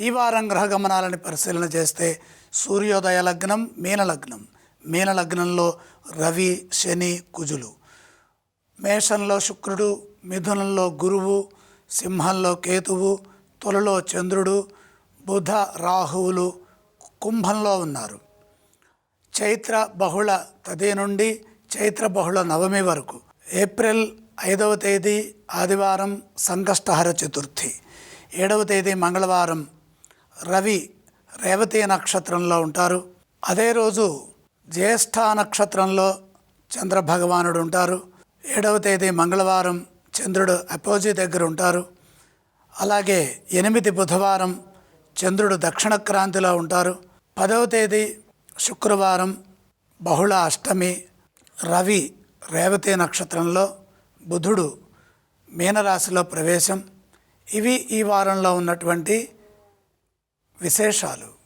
ఈ వారం గ్రహ గమనాలని పరిశీలన చేస్తే సూర్యోదయ లగ్నం మీనలగ్నం. మీనలగ్నంలో రవి, శని, కుజులు. మేషంలో శుక్రుడు, మిథునంలో గురువు, సింహంలో కేతువు, తులలో చంద్రుడు, బుధ, రాహువులు కుంభంలో ఉన్నారు. చైత్ర బహుళ తది నుండి చైత్ర బహుళ నవమి వరకు. ఏప్రిల్ 5వ తేదీ ఆదివారం సంకష్టహర చతుర్థి. 7వ తేదీ మంగళవారం రవి రేవతి నక్షత్రంలో ఉంటారు. అదే రోజు జ్యేష్ఠ నక్షత్రంలో చంద్రభగవానుడు ఉంటారు. 7వ తేదీ మంగళవారం చంద్రుడు అపోజీ దగ్గర ఉంటారు. అలాగే 8 బుధవారం చంద్రుడు దక్షిణ క్రాంతిలో ఉంటారు. 10వ తేదీ శుక్రవారం బహుళ అష్టమి, రవి రేవతి నక్షత్రంలో, బుధుడు మీనరాశిలో ప్రవేశం. ఇవి ఈ వారంలో ఉన్నటువంటి విశేషాలు.